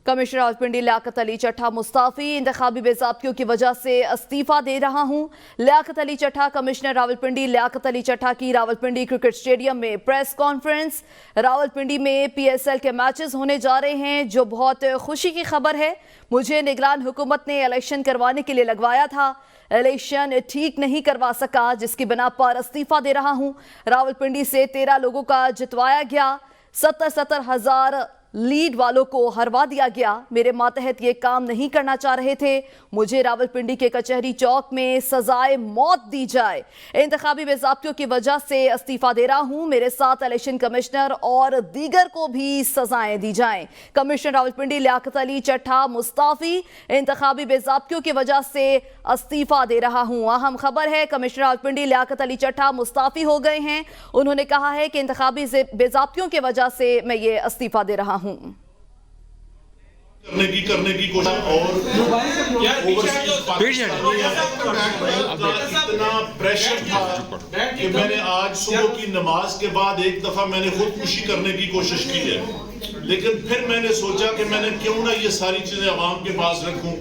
Commissioner Rawalpindi Liaquat Ali Chatha Mustafi, इंतखाबी बेज़ाब्तियों की वजह से इस्तीफा दे रहा हूं। लियाकत अली चट्ठा, कमिश्नर रावलपिंडी लियाकत अली चट्ठा की रावलपिंडी क्रिकेट स्टेडियम में प्रेस कॉन्फ्रेंस। रावलपिंडी में PSL के मैचेस होने जा रहे हैं, जो बहुत खुशी की खबर है। मुझे निगरान हुकूमत ने इलेक्शन करवाने के लिए लगवाया था, इलेक्शन ठीक नहीं करवा सका, जिसकी बिना पर इस्तीफा दे रहा हूं। रावलपिंडी से 13 लोगों का जितवाया गया, 70 हज़ार लीड वालों को हरवा दिया गया। मेरे मातहत ये काम नहीं करना चाह रहे थे। मुझे रावलपिंडी के कचहरी चौक में सजाए मौत दी जाए। इंतखाबी बेज़ाब्तियों की वजह से इस्तीफा दे रहा हूं। मेरे साथ इलेक्शन कमिश्नर और दीगर को भी सजाएं दी जाएं। कमिश्नर रावलपिंडी लियाकत अली चट्ठा मुस्ताफी, इंतखाबी बेज़ाब्तियों की वजह से इस्तीफा दे रहा हूं। अहम खबर है, कमिश्नर रावलपिंडी लियाकत अली चट्ठा मुस्ताफी हो गए हैं। उन्होंने कहा है कि इंतखाबी बेज़ाब्तियों की वजह से मैं ये इस्तीफा दे रहा हूं। करने की कोशिश और इतना प्रेशर था कि मैंने आज सुबह की नमाज के बाद एक दफा मैंने खुदकुशी करने की कोशिश की है, लेकिन फिर मैंने सोचा कि मैंने क्यों ना ये सारी चीजें अवाम के पास रखूं,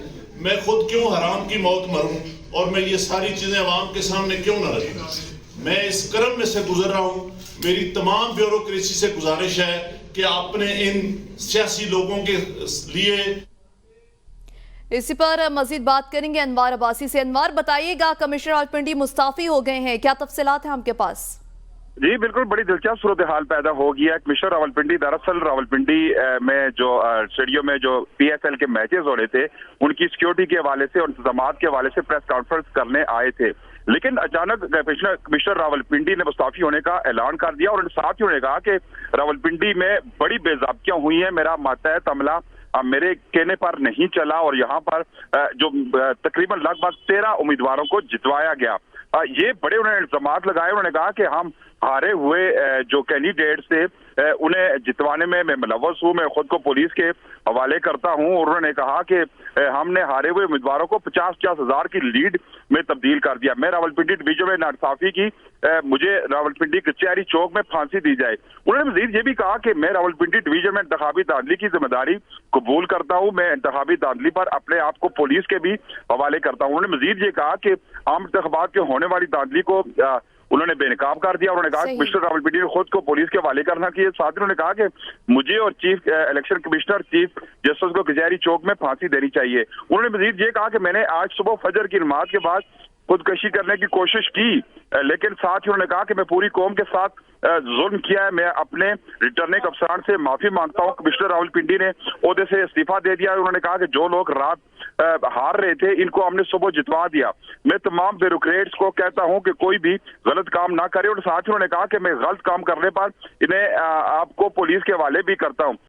मैं खुद क्यों हराम की मौत मरूं और मैं ये सारी चीजें अवाम के सामने क्यों ना रखूं। मैं इस क्रम में से गुजर रहा हूं। मेरी तमाम ब्यूरोक्रेसी से गुजारिश है कि आपने इन सियासी लोगों के लिए। इसी पर मजीद बात करेंगे अनवार अब्बासी से। अनवार, बताइएगा, कमिश्नर रावलपिंडी मुस्ताफी हो गए हैं, क्या तफसीलात हैं आपके पास? जी बिल्कुल, बड़ी दिलचस्प सूरत हाल पैदा हो गया। कमिश्नर रावलपिंडी दरअसल रावलपिंडी में जो स्टेडियम में जो PSL के मैचेस हो रहे थे, उनकी सिक्योरिटी के हवाले से और इंतजाम के हवाले से प्रेस कॉन्फ्रेंस करने आए थे, लेकिन अचानक कमिश्नर रावलपिंडी ने मुस्ताफी होने का ऐलान कर दिया और साथ ही उन्होंने कहा कि रावलपिंडी में बड़ी बेज़ाब्तियां हुई हैं, मेरा मातहत अमला मेरे कहने पर नहीं चला और यहाँ पर जो तकरीबन लगभग 13 उम्मीदवारों को जितवाया गया। ये बड़े उन्होंने इल्जाम लगाए। उन्होंने कहा कि हम हारे हुए जो कैंडिडेट्स थे उन्हें जितवाने में मैं मुलव्वस हूँ, मैं खुद को पुलिस के हवाले करता हूँ। और उन्होंने कहा कि हमने हारे हुए उम्मीदवारों को 50-50 हज़ार की लीड में तब्दील कर दिया। मैं रावलपिंडी डिवीजन में नाइंसाफी की, मुझे रावलपिंडी कचहरी चौक में फांसी दी जाए। उन्होंने मजीद ये भी कहा कि मैं रावलपिंडी डिवीजन में इंतखाबी धांधली की जिम्मेदारी कबूल करता हूँ, मैं इंतखाबी धांधली पर अपने आप को पुलिस के भी हवाले करता हूँ। उन्होंने मजीद ये कहा कि आम इंतखाबात के होने वाली धांधली को उन्होंने बेनकाब कर दिया। उन्होंने कहा कि कमिश्नर रावलपिंडी ने खुद को पुलिस के हवाले करना चाहिए। साथ ही उन्होंने कहा कि मुझे और chief election commissioner chief justice को कचहरी चौक में फांसी देनी चाहिए। उन्होंने मजीद ये कहा कि मैंने आज सुबह फजर की नमाज के बाद खुदकशी करने की कोशिश की, लेकिन साथ ही उन्होंने कहा कि मैं पूरी कौम के साथ जुल्म किया है। मैं अपने रिटर्निंग अफसरान से माफी मांगता हूँ। कमिश्नर रावलपिंडी ने ओहदे से इस्तीफा दे दिया। उन्होंने कहा कि जो लोग रात हार रहे थे, इनको हमने सुबह जितवा दिया। मैं तमाम ब्यूरोक्रेट्स को कहता हूं कि कोई भी गलत काम ना करे और साथ ही उन्होंने कहा कि मैं गलत काम करने पर इन्हें आपको पुलिस के हवाले भी करता हूं।